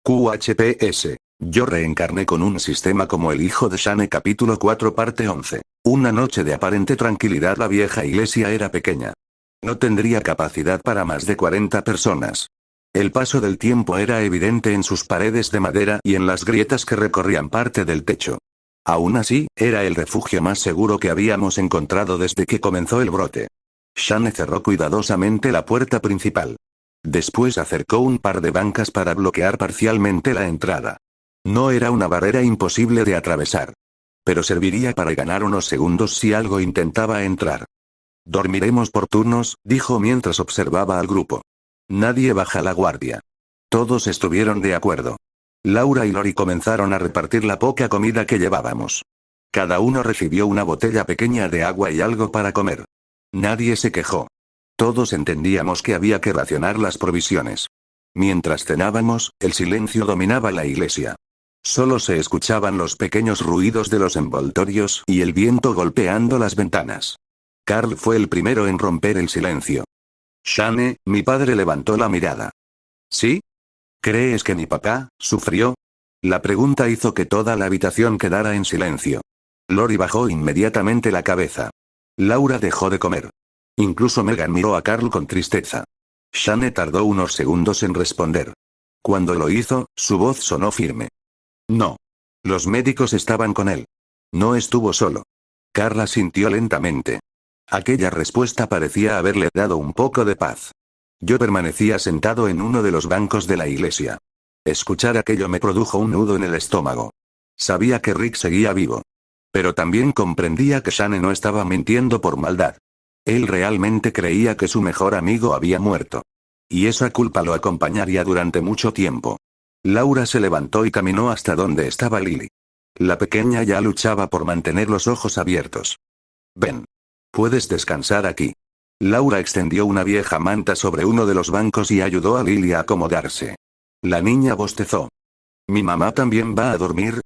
QHPS. Yo reencarné con un sistema como el hijo de Shane capítulo 4 parte 11. Una noche de aparente tranquilidad. La vieja iglesia era pequeña. No tendría capacidad para más de 40 personas. El paso del tiempo era evidente en sus paredes de madera y en las grietas que recorrían parte del techo. Aún así, era el refugio más seguro que habíamos encontrado desde que comenzó el brote. Shane cerró cuidadosamente la puerta principal. Después acercó un par de bancas para bloquear parcialmente la entrada. No era una barrera imposible de atravesar. Pero serviría para ganar unos segundos si algo intentaba entrar. Dormiremos por turnos, dijo mientras observaba al grupo. Nadie baja la guardia. Todos estuvieron de acuerdo. Laura y Lori comenzaron a repartir la poca comida que llevábamos. Cada uno recibió una botella pequeña de agua y algo para comer. Nadie se quejó. Todos entendíamos que había que racionar las provisiones. Mientras cenábamos, el silencio dominaba la iglesia. Solo se escuchaban los pequeños ruidos de los envoltorios y el viento golpeando las ventanas. Carl fue el primero en romper el silencio. Shane, mi padre levantó la mirada. ¿Sí? ¿Crees que mi papá sufrió? La pregunta hizo que toda la habitación quedara en silencio. Lori bajó inmediatamente la cabeza. Laura dejó de comer. Incluso Megan miró a Carl con tristeza. Shane tardó unos segundos en responder. Cuando lo hizo, su voz sonó firme. No. Los médicos estaban con él. No estuvo solo. Carl asintió lentamente. Aquella respuesta parecía haberle dado un poco de paz. Yo permanecía sentado en uno de los bancos de la iglesia. Escuchar aquello me produjo un nudo en el estómago. Sabía que Rick seguía vivo. Pero también comprendía que Shane no estaba mintiendo por maldad. Él realmente creía que su mejor amigo había muerto. Y esa culpa lo acompañaría durante mucho tiempo. Laura se levantó y caminó hasta donde estaba Lily. La pequeña ya luchaba por mantener los ojos abiertos. Ven. Puedes descansar aquí. Laura extendió una vieja manta sobre uno de los bancos y ayudó a Lily a acomodarse. La niña bostezó. ¿Mi mamá también va a dormir?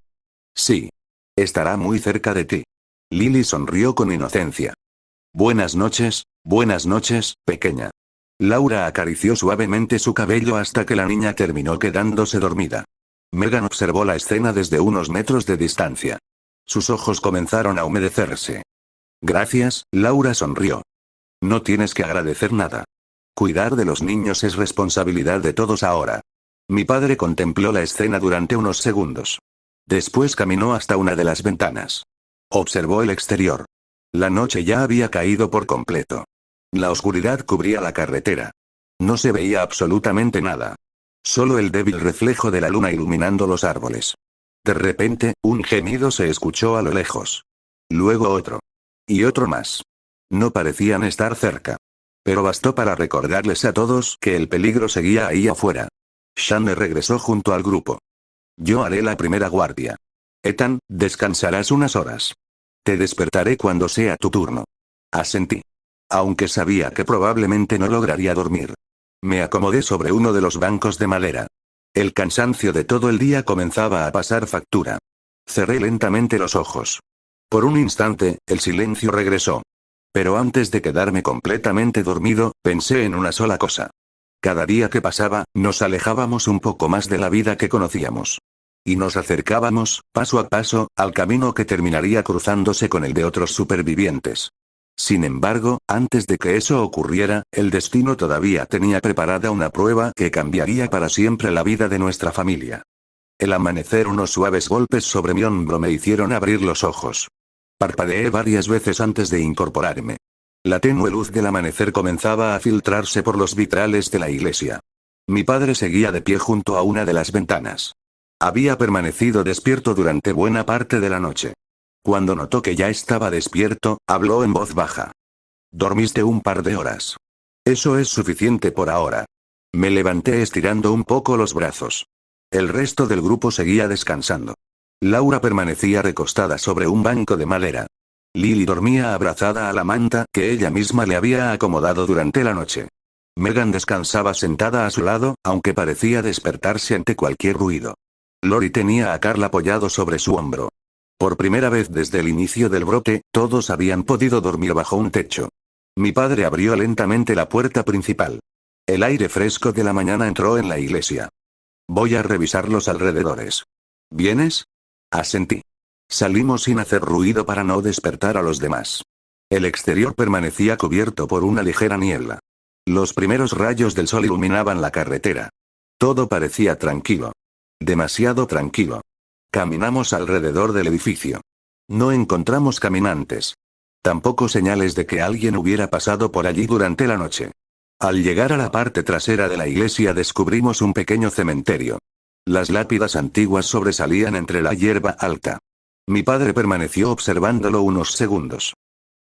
Sí. Estará muy cerca de ti. Lily sonrió con inocencia. Buenas noches, pequeña. Laura acarició suavemente su cabello hasta que la niña terminó quedándose dormida. Megan observó la escena desde unos metros de distancia. Sus ojos comenzaron a humedecerse. Gracias, Laura sonrió. No tienes que agradecer nada. Cuidar de los niños es responsabilidad de todos ahora. Mi padre contempló la escena durante unos segundos. Después caminó hasta una de las ventanas. Observó el exterior. La noche ya había caído por completo. La oscuridad cubría la carretera. No se veía absolutamente nada. Solo el débil reflejo de la luna iluminando los árboles. De repente, un gemido se escuchó a lo lejos. Luego otro. Y otro más. No parecían estar cerca. Pero bastó para recordarles a todos que el peligro seguía ahí afuera. Shane regresó junto al grupo. Yo haré la primera guardia. Ethan, descansarás unas horas. Te despertaré cuando sea tu turno. Asentí. Aunque sabía que probablemente no lograría dormir. Me acomodé sobre uno de los bancos de madera. El cansancio de todo el día comenzaba a pasar factura. Cerré lentamente los ojos. Por un instante, el silencio regresó. Pero antes de quedarme completamente dormido, pensé en una sola cosa. Cada día que pasaba, nos alejábamos un poco más de la vida que conocíamos. Y nos acercábamos, paso a paso, al camino que terminaría cruzándose con el de otros supervivientes. Sin embargo, antes de que eso ocurriera, el destino todavía tenía preparada una prueba que cambiaría para siempre la vida de nuestra familia. El amanecer, unos suaves golpes sobre mi hombro me hicieron abrir los ojos. Parpadeé varias veces antes de incorporarme. La tenue luz del amanecer comenzaba a filtrarse por los vitrales de la iglesia. Mi padre seguía de pie junto a una de las ventanas. Había permanecido despierto durante buena parte de la noche. Cuando notó que ya estaba despierto, habló en voz baja. Dormiste un par de horas. Eso es suficiente por ahora. Me levanté estirando un poco los brazos. El resto del grupo seguía descansando. Laura permanecía recostada sobre un banco de madera. Lily dormía abrazada a la manta que ella misma le había acomodado durante la noche. Megan descansaba sentada a su lado, aunque parecía despertarse ante cualquier ruido. Lori tenía a Carl apoyado sobre su hombro. Por primera vez desde el inicio del brote, todos habían podido dormir bajo un techo. Mi padre abrió lentamente la puerta principal. El aire fresco de la mañana entró en la iglesia. Voy a revisar los alrededores. ¿Vienes? Asentí. Salimos sin hacer ruido para no despertar a los demás. El exterior permanecía cubierto por una ligera niebla. Los primeros rayos del sol iluminaban la carretera. Todo parecía tranquilo. Demasiado tranquilo. Caminamos alrededor del edificio. No encontramos caminantes. Tampoco señales de que alguien hubiera pasado por allí durante la noche. Al llegar a la parte trasera de la iglesia descubrimos un pequeño cementerio. Las lápidas antiguas sobresalían entre la hierba alta. Mi padre permaneció observándolo unos segundos.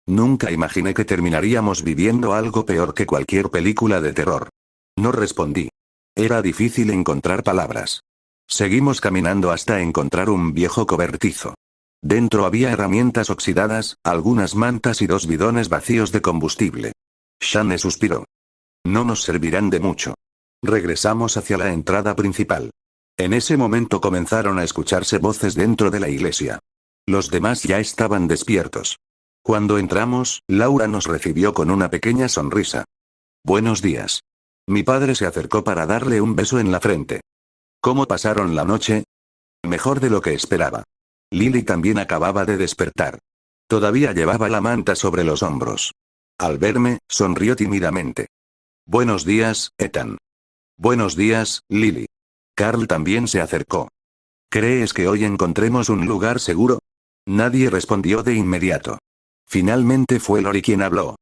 Nunca imaginé que terminaríamos viviendo algo peor que cualquier película de terror. No respondí. Era difícil encontrar palabras. Seguimos caminando hasta encontrar un viejo cobertizo. Dentro había herramientas oxidadas, algunas mantas y 2 bidones vacíos de combustible. Shane suspiró. No nos servirán de mucho. Regresamos hacia la entrada principal. En ese momento comenzaron a escucharse voces dentro de la iglesia. Los demás ya estaban despiertos. Cuando entramos, Laura nos recibió con una pequeña sonrisa. Buenos días. Mi padre se acercó para darle un beso en la frente. ¿Cómo pasaron la noche? Mejor de lo que esperaba. Lily también acababa de despertar. Todavía llevaba la manta sobre los hombros. Al verme, sonrió tímidamente. Buenos días, Ethan. Buenos días, Lily. Carl también se acercó. ¿Crees que hoy encontremos un lugar seguro? Nadie respondió de inmediato. Finalmente fue Lori quien habló.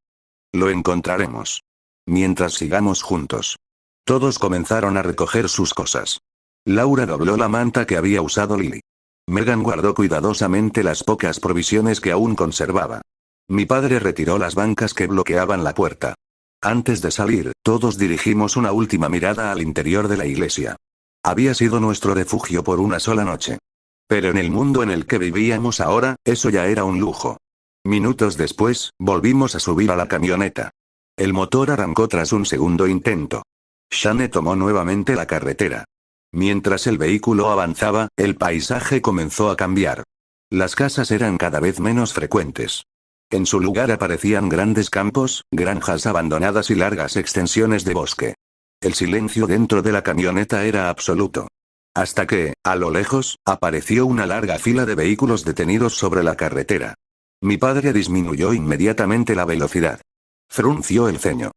Lo encontraremos. Mientras sigamos juntos. Todos comenzaron a recoger sus cosas. Laura dobló la manta que había usado Lily. Megan guardó cuidadosamente las pocas provisiones que aún conservaba. Mi padre retiró las bancas que bloqueaban la puerta. Antes de salir, todos dirigimos una última mirada al interior de la iglesia. Había sido nuestro refugio por una sola noche. Pero en el mundo en el que vivíamos ahora, eso ya era un lujo. Minutos después, volvimos a subir a la camioneta. El motor arrancó tras un segundo intento. Shane tomó nuevamente la carretera. Mientras el vehículo avanzaba, el paisaje comenzó a cambiar. Las casas eran cada vez menos frecuentes. En su lugar aparecían grandes campos, granjas abandonadas y largas extensiones de bosque. El silencio dentro de la camioneta era absoluto. Hasta que, a lo lejos, apareció una larga fila de vehículos detenidos sobre la carretera. Mi padre disminuyó inmediatamente la velocidad. Frunció el ceño.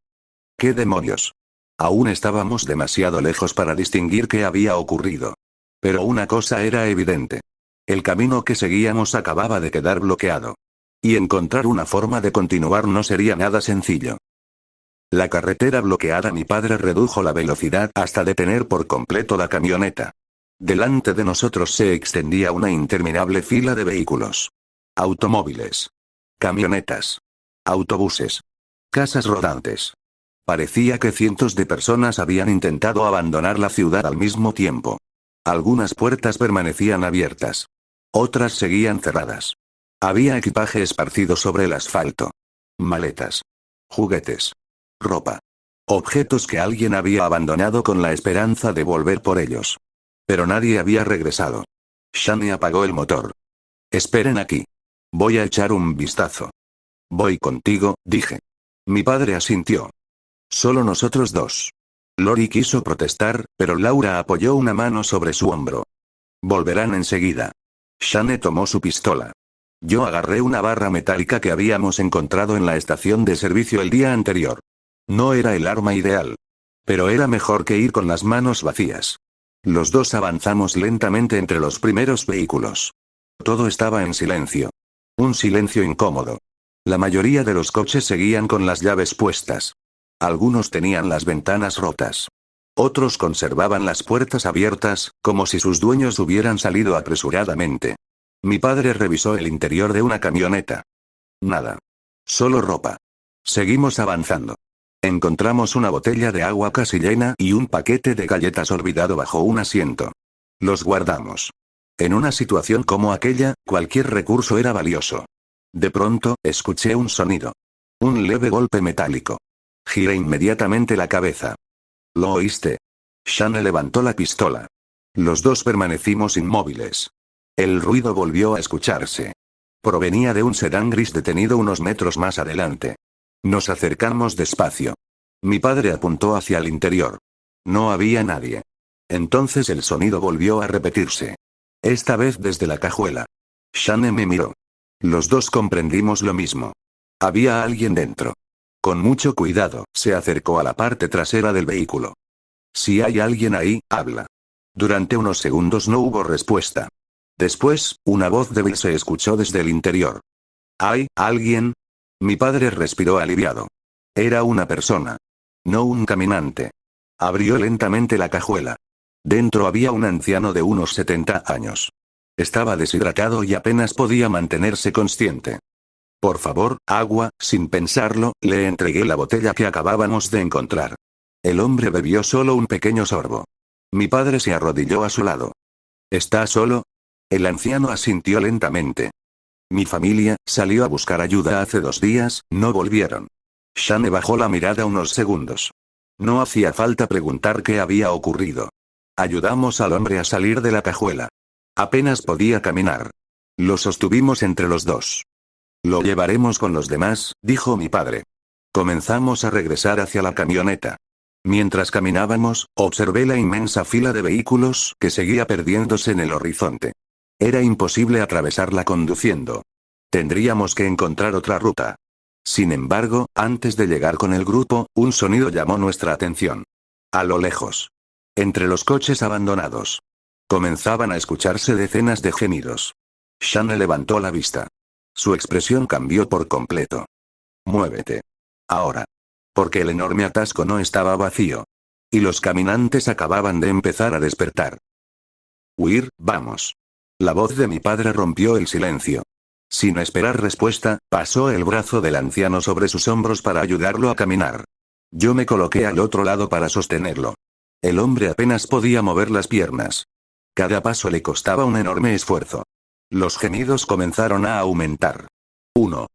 ¿Qué demonios? Aún estábamos demasiado lejos para distinguir qué había ocurrido. Pero una cosa era evidente. El camino que seguíamos acababa de quedar bloqueado. Y encontrar una forma de continuar no sería nada sencillo. La carretera bloqueada, mi padre redujo la velocidad hasta detener por completo la camioneta. Delante de nosotros se extendía una interminable fila de vehículos. Automóviles. Camionetas. Autobuses. Casas rodantes. Parecía que cientos de personas habían intentado abandonar la ciudad al mismo tiempo. Algunas puertas permanecían abiertas. Otras seguían cerradas. Había equipaje esparcido sobre el asfalto. Maletas. Juguetes. Ropa. Objetos que alguien había abandonado con la esperanza de volver por ellos. Pero nadie había regresado. Shane apagó el motor. Esperen aquí. Voy a echar un vistazo. Voy contigo, dije. Mi padre asintió. Solo nosotros dos. Lori quiso protestar, pero Laura apoyó una mano sobre su hombro. Volverán enseguida. Shane tomó su pistola. Yo agarré una barra metálica que habíamos encontrado en la estación de servicio el día anterior. No era el arma ideal. Pero era mejor que ir con las manos vacías. Los dos avanzamos lentamente entre los primeros vehículos. Todo estaba en silencio. Un silencio incómodo. La mayoría de los coches seguían con las llaves puestas. Algunos tenían las ventanas rotas. Otros conservaban las puertas abiertas, como si sus dueños hubieran salido apresuradamente. Mi padre revisó el interior de una camioneta. Nada. Solo ropa. Seguimos avanzando. Encontramos una botella de agua casi llena y un paquete de galletas olvidado bajo un asiento. Los guardamos. En una situación como aquella, cualquier recurso era valioso. De pronto, escuché un sonido. Un leve golpe metálico. Giré inmediatamente la cabeza. ¿Lo oíste? Shane levantó la pistola. Los dos permanecimos inmóviles. El ruido volvió a escucharse. Provenía de un sedán gris detenido unos metros más adelante. Nos acercamos despacio. Mi padre apuntó hacia el interior. No había nadie. Entonces el sonido volvió a repetirse. Esta vez desde la cajuela. Shane me miró. Los dos comprendimos lo mismo. Había alguien dentro. Con mucho cuidado, se acercó a la parte trasera del vehículo. Si hay alguien ahí, habla. Durante unos segundos no hubo respuesta. Después, una voz débil se escuchó desde el interior. ¿Hay alguien? Mi padre respiró aliviado. Era una persona. No un caminante. Abrió lentamente la cajuela. Dentro había un anciano de unos 70 años. Estaba deshidratado y apenas podía mantenerse consciente. Por favor, agua, sin pensarlo, le entregué la botella que acabábamos de encontrar. El hombre bebió solo un pequeño sorbo. Mi padre se arrodilló a su lado. ¿Está solo? El anciano asintió lentamente. Mi familia salió a buscar ayuda hace 2 días, no volvieron. Shane bajó la mirada unos segundos. No hacía falta preguntar qué había ocurrido. Ayudamos al hombre a salir de la cajuela. Apenas podía caminar. Lo sostuvimos entre los dos. Lo llevaremos con los demás, dijo mi padre. Comenzamos a regresar hacia la camioneta. Mientras caminábamos, observé la inmensa fila de vehículos que seguía perdiéndose en el horizonte. Era imposible atravesarla conduciendo. Tendríamos que encontrar otra ruta. Sin embargo, antes de llegar con el grupo, un sonido llamó nuestra atención. A lo lejos. Entre los coches abandonados. Comenzaban a escucharse decenas de gemidos. Shane levantó la vista. Su expresión cambió por completo. Muévete. Ahora. Porque el enorme atasco no estaba vacío. Y los caminantes acababan de empezar a despertar. Huir, vamos. La voz de mi padre rompió el silencio. Sin esperar respuesta, pasó el brazo del anciano sobre sus hombros para ayudarlo a caminar. Yo me coloqué al otro lado para sostenerlo. El hombre apenas podía mover las piernas. Cada paso le costaba un enorme esfuerzo. Los gemidos comenzaron a aumentar. 1.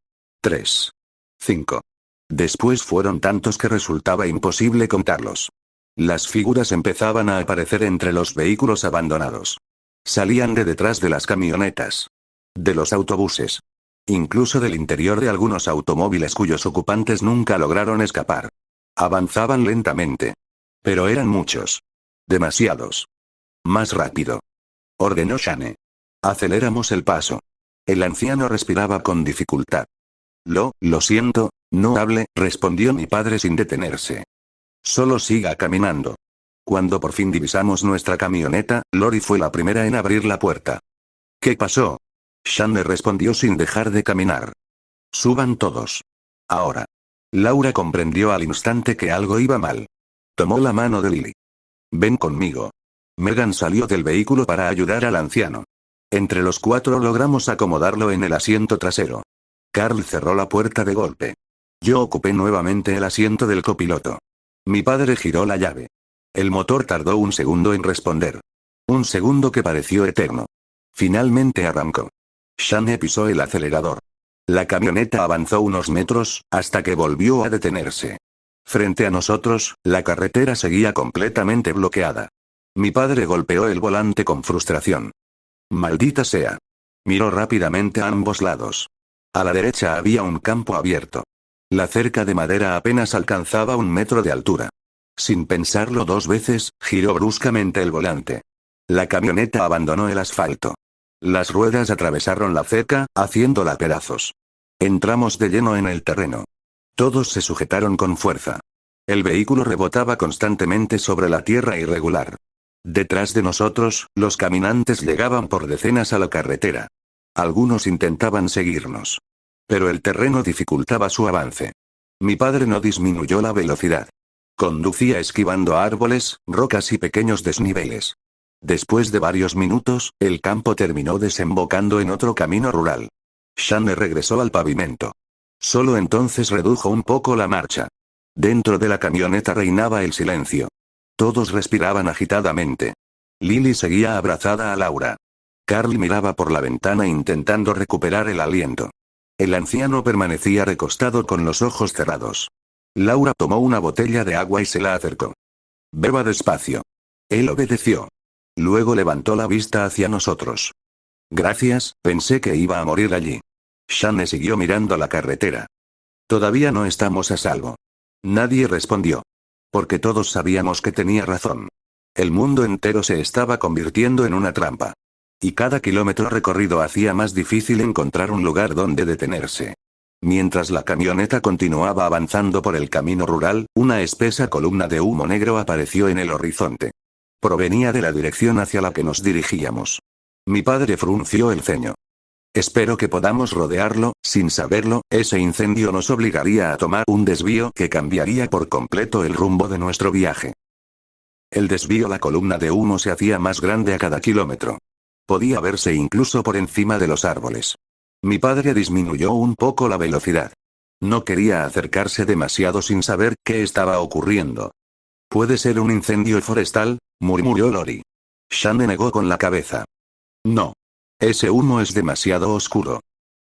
3. 5. Después fueron tantos que resultaba imposible contarlos. Las figuras empezaban a aparecer entre los vehículos abandonados. Salían de detrás de las camionetas. De los autobuses. Incluso del interior de algunos automóviles cuyos ocupantes nunca lograron escapar. Avanzaban lentamente. Pero eran muchos. Demasiados. Más rápido. Ordenó Shane. Aceleramos el paso. El anciano respiraba con dificultad. Lo siento, no hable, respondió mi padre sin detenerse. Solo siga caminando. Cuando por fin divisamos nuestra camioneta, Lori fue la primera en abrir la puerta. ¿Qué pasó? Shane respondió sin dejar de caminar. Suban todos. Ahora. Laura comprendió al instante que algo iba mal. Tomó la mano de Lily. Ven conmigo. Megan salió del vehículo para ayudar al anciano. Entre los 4 logramos acomodarlo en el asiento trasero. Carl cerró la puerta de golpe. Yo ocupé nuevamente el asiento del copiloto. Mi padre giró la llave. El motor tardó un segundo en responder. Un segundo que pareció eterno. Finalmente arrancó. Shane pisó el acelerador. La camioneta avanzó unos metros, hasta que volvió a detenerse. Frente a nosotros, la carretera seguía completamente bloqueada. Mi padre golpeó el volante con frustración. Maldita sea. Miró rápidamente a ambos lados. A la derecha había un campo abierto. La cerca de madera apenas alcanzaba 1 metro de altura. Sin pensarlo 2 veces, giró bruscamente el volante. La camioneta abandonó el asfalto. Las ruedas atravesaron la cerca, haciéndola pedazos. Entramos de lleno en el terreno. Todos se sujetaron con fuerza. El vehículo rebotaba constantemente sobre la tierra irregular. Detrás de nosotros, los caminantes llegaban por decenas a la carretera. Algunos intentaban seguirnos. Pero el terreno dificultaba su avance. Mi padre no disminuyó la velocidad. Conducía esquivando árboles, rocas y pequeños desniveles. Después de varios minutos, el campo terminó desembocando en otro camino rural. Shane regresó al pavimento. Solo entonces redujo un poco la marcha. Dentro de la camioneta reinaba el silencio. Todos respiraban agitadamente. Lily seguía abrazada a Laura. Carl miraba por la ventana intentando recuperar el aliento. El anciano permanecía recostado con los ojos cerrados. Laura tomó una botella de agua y se la acercó. Beba despacio. Él obedeció. Luego levantó la vista hacia nosotros. Gracias, pensé que iba a morir allí. Shane siguió mirando la carretera. Todavía no estamos a salvo. Nadie respondió. Porque todos sabíamos que tenía razón. El mundo entero se estaba convirtiendo en una trampa. Y cada kilómetro recorrido hacía más difícil encontrar un lugar donde detenerse. Mientras la camioneta continuaba avanzando por el camino rural, una espesa columna de humo negro apareció en el horizonte. Provenía de la dirección hacia la que nos dirigíamos. Mi padre frunció el ceño. Espero que podamos rodearlo. Sin saberlo, ese incendio nos obligaría a tomar un desvío que cambiaría por completo el rumbo de nuestro viaje. El desvío, la columna de humo se hacía más grande a cada kilómetro. Podía verse incluso por encima de los árboles. Mi padre disminuyó un poco la velocidad. No quería acercarse demasiado sin saber qué estaba ocurriendo. «¿Puede ser un incendio forestal?», murmuró Lori. Shane negó con la cabeza. «No. Ese humo es demasiado oscuro.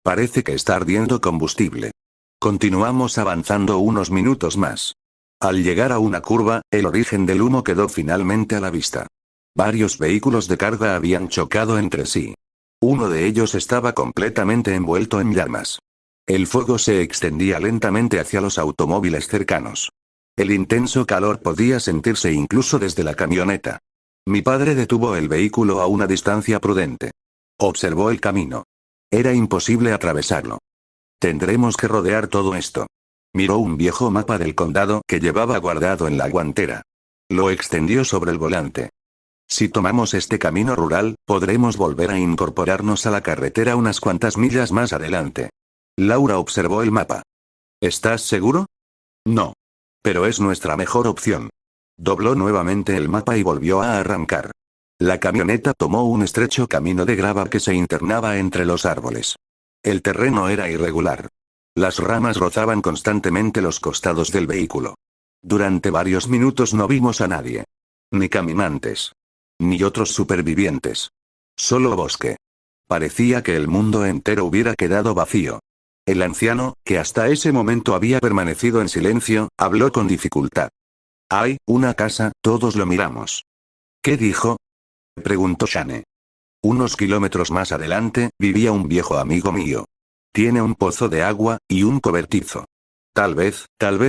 Parece que está ardiendo combustible». Continuamos avanzando unos minutos más. Al llegar a una curva, el origen del humo quedó finalmente a la vista. Varios vehículos de carga habían chocado entre sí. Uno de ellos estaba completamente envuelto en llamas. El fuego se extendía lentamente hacia los automóviles cercanos. El intenso calor podía sentirse incluso desde la camioneta. Mi padre detuvo el vehículo a una distancia prudente. Observó el camino. Era imposible atravesarlo. «Tendremos que rodear todo esto». Miró un viejo mapa del condado que llevaba guardado en la guantera. Lo extendió sobre el volante. «Si tomamos este camino rural, podremos volver a incorporarnos a la carretera unas cuantas millas más adelante». Laura observó el mapa. «¿Estás seguro?» «No. Pero es nuestra mejor opción». Dobló nuevamente el mapa y volvió a arrancar. La camioneta tomó un estrecho camino de grava que se internaba entre los árboles. El terreno era irregular. Las ramas rozaban constantemente los costados del vehículo. Durante varios minutos no vimos a nadie. Ni caminantes. Ni otros supervivientes. Solo bosque. Parecía que el mundo entero hubiera quedado vacío. El anciano, que hasta ese momento había permanecido en silencio, habló con dificultad. «Hay una casa», todos lo miramos. «¿Qué dijo?», preguntó Shane. «Unos kilómetros más adelante, vivía un viejo amigo mío. Tiene un pozo de agua, y un cobertizo. Tal vez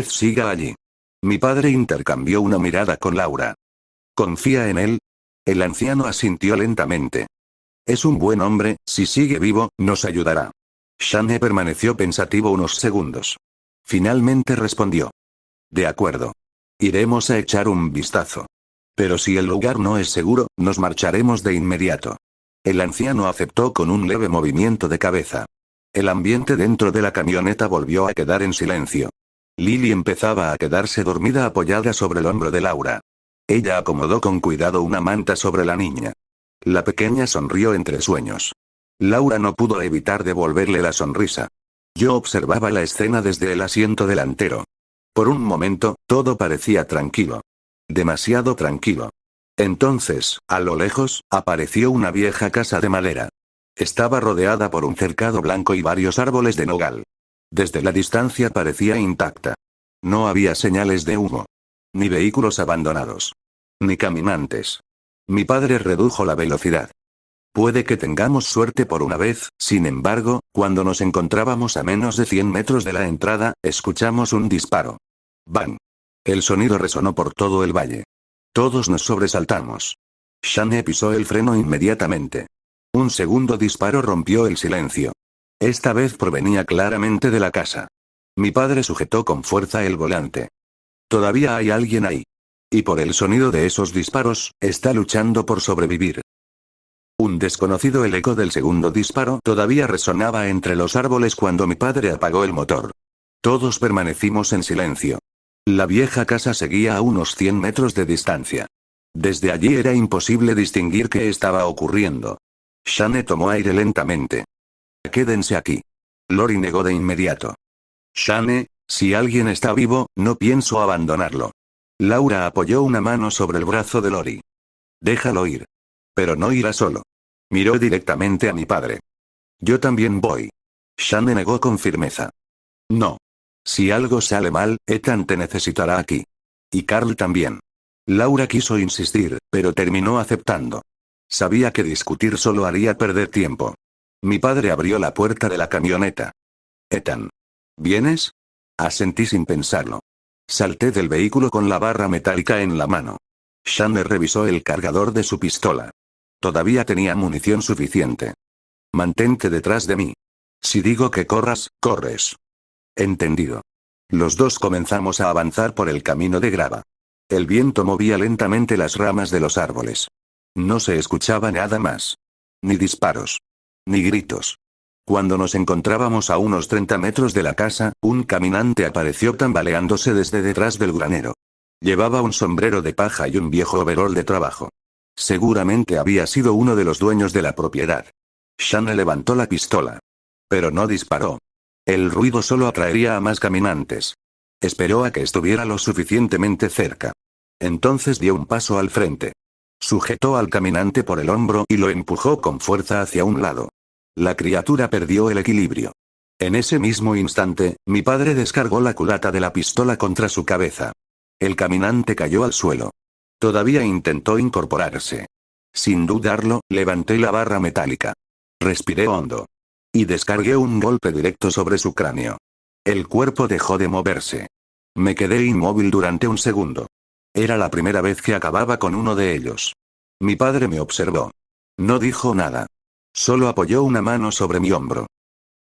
siga allí». Mi padre intercambió una mirada con Laura. «¿Confía en él?». El anciano asintió lentamente. «Es un buen hombre, si sigue vivo, nos ayudará». Shane permaneció pensativo unos segundos. Finalmente respondió. «De acuerdo. Iremos a echar un vistazo. Pero si el lugar no es seguro, nos marcharemos de inmediato». El anciano aceptó con un leve movimiento de cabeza. El ambiente dentro de la camioneta volvió a quedar en silencio. Lily empezaba a quedarse dormida apoyada sobre el hombro de Laura. Ella acomodó con cuidado una manta sobre la niña. La pequeña sonrió entre sueños. Laura no pudo evitar devolverle la sonrisa. Yo observaba la escena desde el asiento delantero. Por un momento, todo parecía tranquilo. Demasiado tranquilo. Entonces, a lo lejos, apareció una vieja casa de madera. Estaba rodeada por un cercado blanco y varios árboles de nogal. Desde la distancia parecía intacta. No había señales de humo. Ni vehículos abandonados. Ni caminantes. Mi padre redujo la velocidad. Puede que tengamos suerte por una vez, sin embargo, cuando nos encontrábamos a menos de 100 metros de la entrada, escuchamos un disparo. ¡Bang! El sonido resonó por todo el valle. Todos nos sobresaltamos. Shane pisó el freno inmediatamente. Un segundo disparo rompió el silencio. Esta vez provenía claramente de la casa. Mi padre sujetó con fuerza el volante. Todavía hay alguien ahí. Y por el sonido de esos disparos, está luchando por sobrevivir. Un desconocido, el eco del segundo disparo todavía resonaba entre los árboles cuando mi padre apagó el motor. Todos permanecimos en silencio. La vieja casa seguía a unos 100 metros de distancia. Desde allí era imposible distinguir qué estaba ocurriendo. Shane tomó aire lentamente. «Quédense aquí». Lori negó de inmediato. «Shane, si alguien está vivo, no pienso abandonarlo». Laura apoyó una mano sobre el brazo de Lori. «Déjalo ir. Pero no irá solo». Miró directamente a mi padre. «Yo también voy». Shane negó con firmeza. «No. Si algo sale mal, Ethan te necesitará aquí. Y Carl también». Laura quiso insistir, pero terminó aceptando. Sabía que discutir solo haría perder tiempo. Mi padre abrió la puerta de la camioneta. «Ethan. ¿Vienes?». Asentí sin pensarlo. Salté del vehículo con la barra metálica en la mano. Shane revisó el cargador de su pistola. Todavía tenía munición suficiente. Mantente detrás de mí. Si digo que corras, corres. Entendido. Los dos comenzamos a avanzar por el camino de grava. El viento movía lentamente las ramas de los árboles. No se escuchaba nada más. Ni disparos. Ni gritos. Cuando nos encontrábamos a unos 30 metros de la casa, un caminante apareció tambaleándose desde detrás del granero. Llevaba un sombrero de paja y un viejo overol de trabajo. Seguramente había sido uno de los dueños de la propiedad. Shane levantó la pistola. Pero no disparó. El ruido solo atraería a más caminantes. Esperó a que estuviera lo suficientemente cerca. Entonces dio un paso al frente. Sujetó al caminante por el hombro y lo empujó con fuerza hacia un lado. La criatura perdió el equilibrio. En ese mismo instante, mi padre descargó la culata de la pistola contra su cabeza. El caminante cayó al suelo. Todavía intentó incorporarse. Sin dudarlo, levanté la barra metálica. Respiré hondo. Y descargué un golpe directo sobre su cráneo. El cuerpo dejó de moverse. Me quedé inmóvil durante un segundo. Era la primera vez que acababa con uno de ellos. Mi padre me observó. No dijo nada. Solo apoyó una mano sobre mi hombro.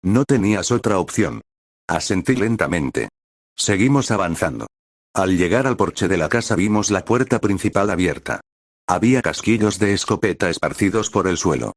No tenías otra opción. Asentí lentamente. Seguimos avanzando. Al llegar al porche de la casa vimos la puerta principal abierta. Había casquillos de escopeta esparcidos por el suelo.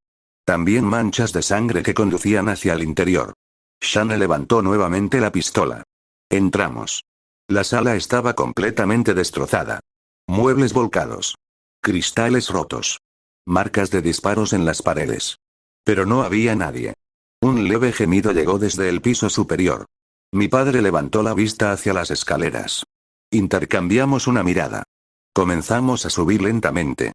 También manchas de sangre que conducían hacia el interior. Shane levantó nuevamente la pistola. Entramos. La sala estaba completamente destrozada. Muebles volcados. Cristales rotos. Marcas de disparos en las paredes. Pero no había nadie. Un leve gemido llegó desde el piso superior. Mi padre levantó la vista hacia las escaleras. Intercambiamos una mirada. Comenzamos a subir lentamente.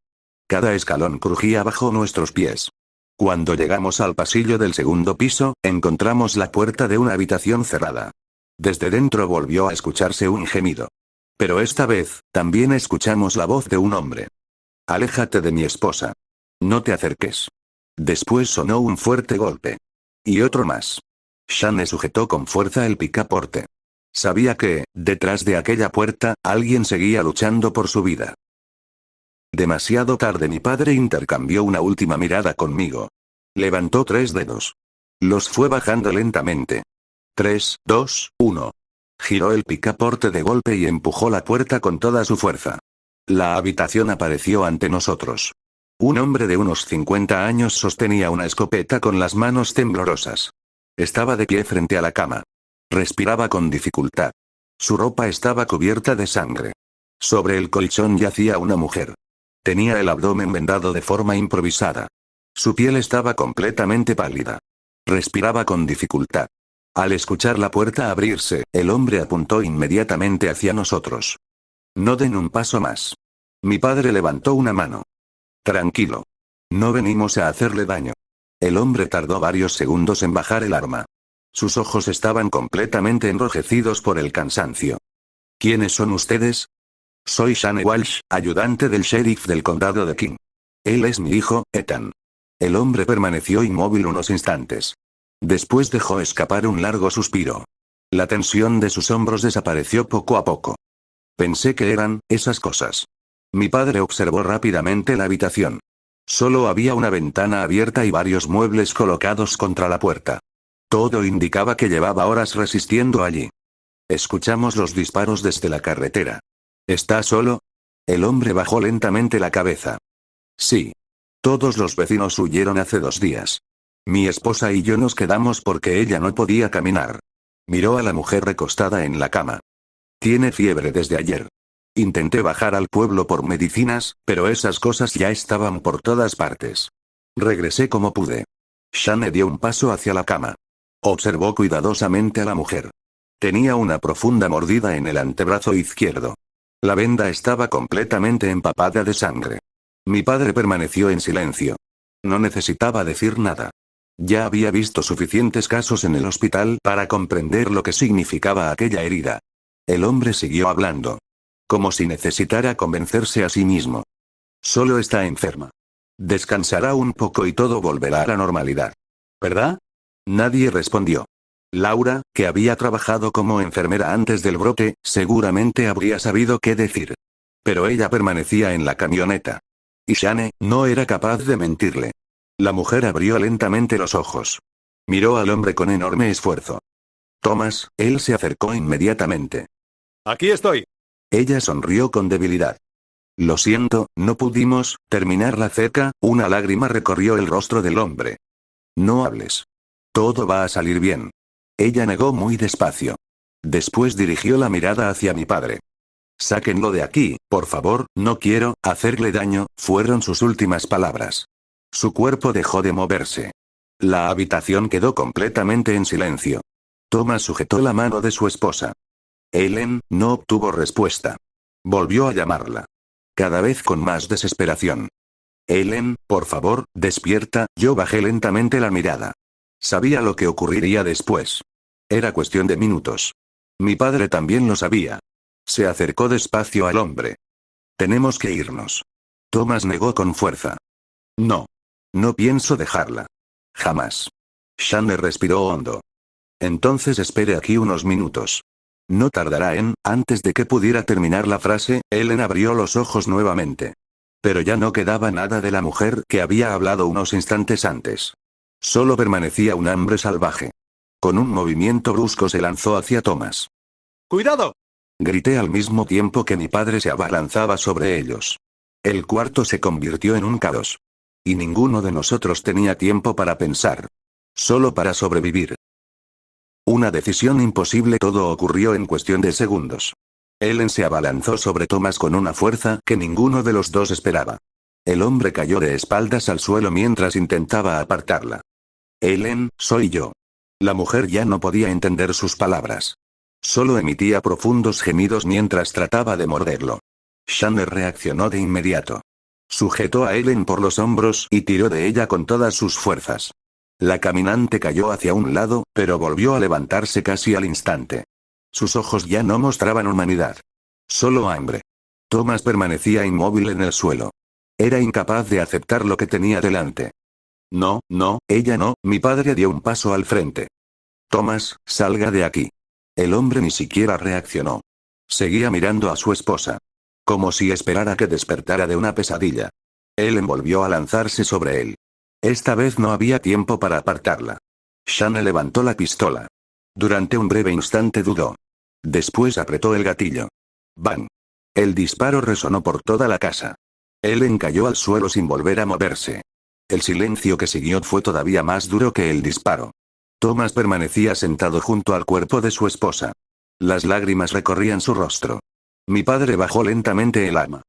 Cada escalón crujía bajo nuestros pies. Cuando llegamos al pasillo del segundo piso, encontramos la puerta de una habitación cerrada. Desde dentro volvió a escucharse un gemido. Pero esta vez, también escuchamos la voz de un hombre. Aléjate de mi esposa. No te acerques. Después sonó un fuerte golpe. Y otro más. Shane sujetó con fuerza el picaporte. Sabía que, detrás de aquella puerta, alguien seguía luchando por su vida. Demasiado tarde mi padre intercambió una última mirada conmigo. Levantó 3 dedos. Los fue bajando lentamente. 3, 2, 1. Giró el picaporte de golpe y empujó la puerta con toda su fuerza. La habitación apareció ante nosotros. Un hombre de unos 50 años sostenía una escopeta con las manos temblorosas. Estaba de pie frente a la cama. Respiraba con dificultad. Su ropa estaba cubierta de sangre. Sobre el colchón yacía una mujer. Tenía el abdomen vendado de forma improvisada. Su piel estaba completamente pálida. Respiraba con dificultad. Al escuchar la puerta abrirse, el hombre apuntó inmediatamente hacia nosotros. No den un paso más. Mi padre levantó una mano. Tranquilo. No venimos a hacerle daño. El hombre tardó varios segundos en bajar el arma. Sus ojos estaban completamente enrojecidos por el cansancio. ¿Quiénes son ustedes? Soy Shane Walsh, ayudante del sheriff del condado de King. Él es mi hijo, Ethan. El hombre permaneció inmóvil unos instantes. Después dejó escapar un largo suspiro. La tensión de sus hombros desapareció poco a poco. Pensé que eran esas cosas. Mi padre observó rápidamente la habitación. Solo había una ventana abierta y varios muebles colocados contra la puerta. Todo indicaba que llevaba horas resistiendo allí. Escuchamos los disparos desde la carretera. ¿Está solo? El hombre bajó lentamente la cabeza. Sí. Todos los vecinos huyeron hace 2 días. Mi esposa y yo nos quedamos porque ella no podía caminar. Miró a la mujer recostada en la cama. Tiene fiebre desde ayer. Intenté bajar al pueblo por medicinas, pero esas cosas ya estaban por todas partes. Regresé como pude. Shane dio un paso hacia la cama. Observó cuidadosamente a la mujer. Tenía una profunda mordida en el antebrazo izquierdo. La venda estaba completamente empapada de sangre. Mi padre permaneció en silencio. No necesitaba decir nada. Ya había visto suficientes casos en el hospital para comprender lo que significaba aquella herida. El hombre siguió hablando. Como si necesitara convencerse a sí mismo. Solo está enferma. Descansará un poco y todo volverá a la normalidad. ¿Verdad? Nadie respondió. Laura, que había trabajado como enfermera antes del brote, seguramente habría sabido qué decir. Pero ella permanecía en la camioneta. Y Shane no era capaz de mentirle. La mujer abrió lentamente los ojos. Miró al hombre con enorme esfuerzo. Thomas, él se acercó inmediatamente. Aquí estoy. Ella sonrió con debilidad. Lo siento, no pudimos terminar la cena. Una lágrima recorrió el rostro del hombre. No hables. Todo va a salir bien. Ella negó muy despacio. Después dirigió la mirada hacia mi padre. Sáquenlo de aquí, por favor, no quiero hacerle daño, fueron sus últimas palabras. Su cuerpo dejó de moverse. La habitación quedó completamente en silencio. Thomas sujetó la mano de su esposa. Ellen no obtuvo respuesta. Volvió a llamarla. Cada vez con más desesperación. Ellen, por favor, despierta. Yo bajé lentamente la mirada. Sabía lo que ocurriría después. Era cuestión de minutos. Mi padre también lo sabía. Se acercó despacio al hombre. Tenemos que irnos. Thomas negó con fuerza. No. No pienso dejarla. Jamás. Shane respiró hondo. Entonces espere aquí unos minutos. No tardará antes de que pudiera terminar la frase, Ellen abrió los ojos nuevamente. Pero ya no quedaba nada de la mujer que había hablado unos instantes antes. Solo permanecía un hambre salvaje. Con un movimiento brusco se lanzó hacia Thomas. ¡Cuidado! Grité al mismo tiempo que mi padre se abalanzaba sobre ellos. El cuarto se convirtió en un caos. Y ninguno de nosotros tenía tiempo para pensar. Solo para sobrevivir. Una decisión imposible. Todo ocurrió en cuestión de segundos. Ellen se abalanzó sobre Thomas con una fuerza que ninguno de los dos esperaba. El hombre cayó de espaldas al suelo mientras intentaba apartarla. Ellen, soy yo. La mujer ya no podía entender sus palabras. Solo emitía profundos gemidos mientras trataba de morderlo. Shane reaccionó de inmediato. Sujetó a Ellen por los hombros y tiró de ella con todas sus fuerzas. La caminante cayó hacia un lado, pero volvió a levantarse casi al instante. Sus ojos ya no mostraban humanidad. Solo hambre. Thomas permanecía inmóvil en el suelo. Era incapaz de aceptar lo que tenía delante. No, ella no, mi padre dio un paso al frente. Thomas, salga de aquí. El hombre ni siquiera reaccionó. Seguía mirando a su esposa. Como si esperara que despertara de una pesadilla. Ellen volvió a lanzarse sobre él. Esta vez no había tiempo para apartarla. Shane levantó la pistola. Durante un breve instante dudó. Después apretó el gatillo. ¡Bang! El disparo resonó por toda la casa. Ellen cayó al suelo sin volver a moverse. El silencio que siguió fue todavía más duro que el disparo. Thomas permanecía sentado junto al cuerpo de su esposa. Las lágrimas recorrían su rostro. Mi padre bajó lentamente el arma.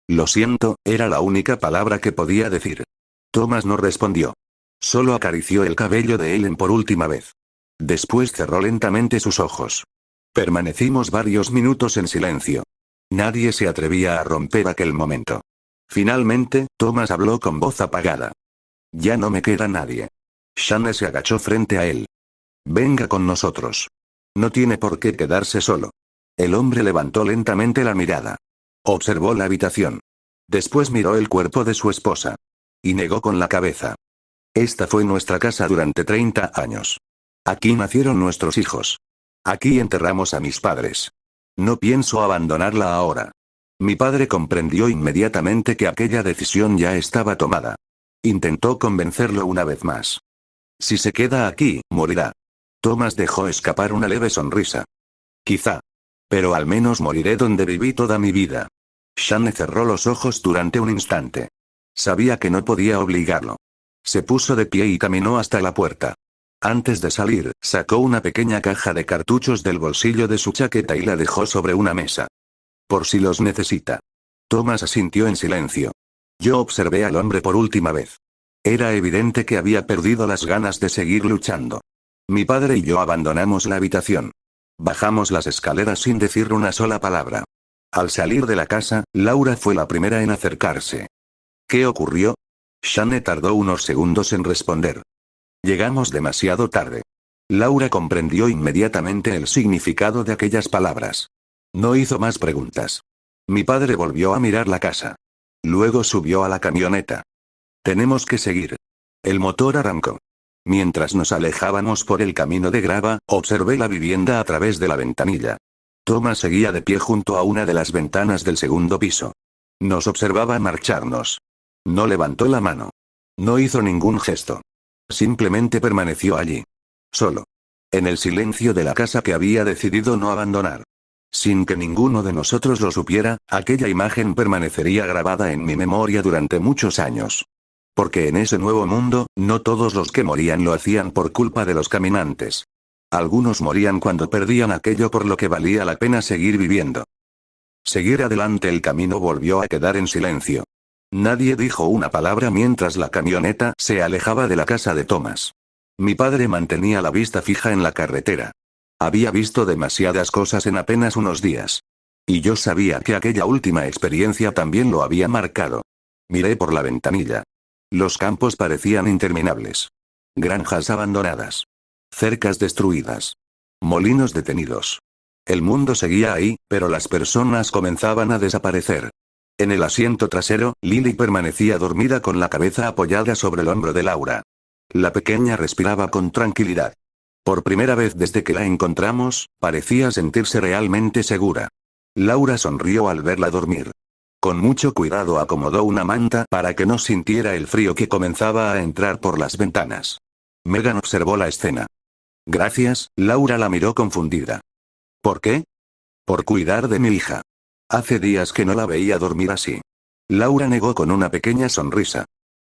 Lo siento, era la única palabra que podía decir. Thomas no respondió. Solo acarició el cabello de Ellen por última vez. Después cerró lentamente sus ojos. Permanecimos varios minutos en silencio. Nadie se atrevía a romper aquel momento. Finalmente, Thomas habló con voz apagada. Ya no me queda nadie. Shane se agachó frente a él. Venga con nosotros. No tiene por qué quedarse solo. El hombre levantó lentamente la mirada. Observó la habitación. Después miró el cuerpo de su esposa. Y negó con la cabeza. Esta fue nuestra casa durante 30 años. Aquí nacieron nuestros hijos. Aquí enterramos a mis padres. No pienso abandonarla ahora. Mi padre comprendió inmediatamente que aquella decisión ya estaba tomada. Intentó convencerlo una vez más. Si se queda aquí, morirá. Thomas dejó escapar una leve sonrisa. Quizá. Pero al menos moriré donde viví toda mi vida. Shane cerró los ojos durante un instante. Sabía que no podía obligarlo. Se puso de pie y caminó hasta la puerta. Antes de salir, sacó una pequeña caja de cartuchos del bolsillo de su chaqueta y la dejó sobre una mesa. Por si los necesita. Thomas asintió en silencio. Yo observé al hombre por última vez. Era evidente que había perdido las ganas de seguir luchando. Mi padre y yo abandonamos la habitación. Bajamos las escaleras sin decir una sola palabra. Al salir de la casa, Laura fue la primera en acercarse. ¿Qué ocurrió? Shane tardó unos segundos en responder. Llegamos demasiado tarde. Laura comprendió inmediatamente el significado de aquellas palabras. No hizo más preguntas. Mi padre volvió a mirar la casa. Luego subió a la camioneta. Tenemos que seguir. El motor arrancó. Mientras nos alejábamos por el camino de grava, observé la vivienda a través de la ventanilla. Thomas seguía de pie junto a una de las ventanas del segundo piso. Nos observaba marcharnos. No levantó la mano. No hizo ningún gesto. Simplemente permaneció allí. Solo. En el silencio de la casa que había decidido no abandonar. Sin que ninguno de nosotros lo supiera, aquella imagen permanecería grabada en mi memoria durante muchos años. Porque en ese nuevo mundo, no todos los que morían lo hacían por culpa de los caminantes. Algunos morían cuando perdían aquello por lo que valía la pena seguir viviendo. Seguir adelante, el camino volvió a quedar en silencio. Nadie dijo una palabra mientras la camioneta se alejaba de la casa de Thomas. Mi padre mantenía la vista fija en la carretera. Había visto demasiadas cosas en apenas unos días. Y yo sabía que aquella última experiencia también lo había marcado. Miré por la ventanilla. Los campos parecían interminables. Granjas abandonadas. Cercas destruidas. Molinos detenidos. El mundo seguía ahí, pero las personas comenzaban a desaparecer. En el asiento trasero, Lily permanecía dormida con la cabeza apoyada sobre el hombro de Laura. La pequeña respiraba con tranquilidad. Por primera vez desde que la encontramos, parecía sentirse realmente segura. Laura sonrió al verla dormir. Con mucho cuidado acomodó una manta para que no sintiera el frío que comenzaba a entrar por las ventanas. Megan observó la escena. Gracias, Laura la miró confundida. ¿Por qué? Por cuidar de mi hija. Hace días que no la veía dormir así. Laura negó con una pequeña sonrisa.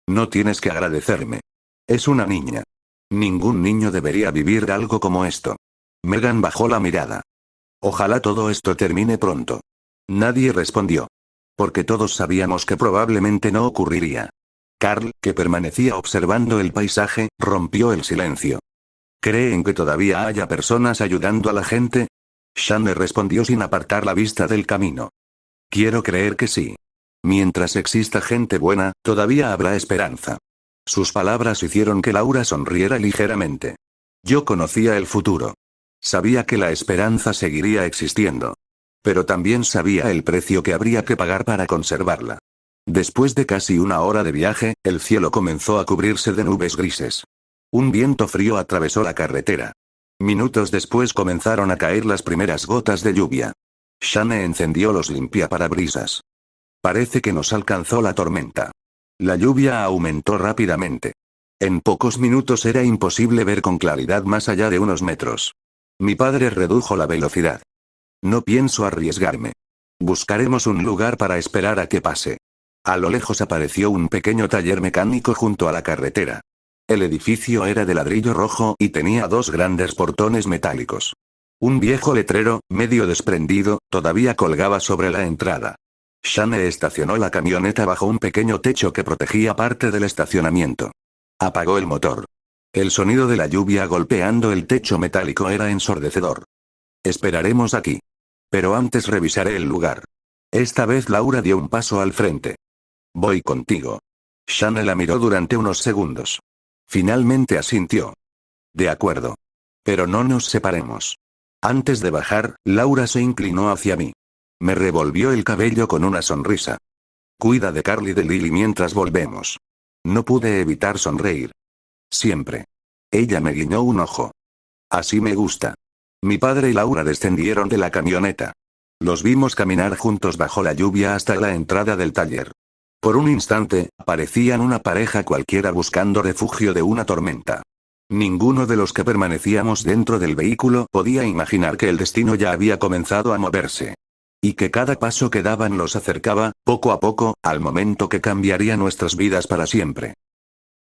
No tienes que agradecerme. Es una niña. Ningún niño debería vivir algo como esto. Megan bajó la mirada. Ojalá todo esto termine pronto. Nadie respondió. Porque todos sabíamos que probablemente no ocurriría. Carl, que permanecía observando el paisaje, rompió el silencio. ¿Creen que todavía haya personas ayudando a la gente? Shane respondió sin apartar la vista del camino. Quiero creer que sí. Mientras exista gente buena, todavía habrá esperanza. Sus palabras hicieron que Laura sonriera ligeramente. Yo conocía el futuro. Sabía que la esperanza seguiría existiendo. Pero también sabía el precio que habría que pagar para conservarla. Después de casi una hora de viaje, el cielo comenzó a cubrirse de nubes grises. Un viento frío atravesó la carretera. Minutos después comenzaron a caer las primeras gotas de lluvia. Shane encendió los limpiaparabrisas. Parece que nos alcanzó la tormenta. La lluvia aumentó rápidamente. En pocos minutos era imposible ver con claridad más allá de unos metros. Mi padre redujo la velocidad. No pienso arriesgarme. Buscaremos un lugar para esperar a que pase. A lo lejos apareció un pequeño taller mecánico junto a la carretera. El edificio era de ladrillo rojo y tenía dos grandes portones metálicos. Un viejo letrero, medio desprendido, todavía colgaba sobre la entrada. Shane estacionó la camioneta bajo un pequeño techo que protegía parte del estacionamiento. Apagó el motor. El sonido de la lluvia golpeando el techo metálico era ensordecedor. Esperaremos aquí. Pero antes revisaré el lugar. Esta vez Laura dio un paso al frente. Voy contigo. Shane la miró durante unos segundos. Finalmente asintió. De acuerdo. Pero no nos separemos. Antes de bajar, Laura se inclinó hacia mí. Me revolvió el cabello con una sonrisa. Cuida de Carl y de Lily mientras volvemos. No pude evitar sonreír. Siempre. Ella me guiñó un ojo. Así me gusta. Mi padre y Laura descendieron de la camioneta. Los vimos caminar juntos bajo la lluvia hasta la entrada del taller. Por un instante, parecían una pareja cualquiera buscando refugio de una tormenta. Ninguno de los que permanecíamos dentro del vehículo podía imaginar que el destino ya había comenzado a moverse. Y que cada paso que daban los acercaba, poco a poco, al momento que cambiaría nuestras vidas para siempre.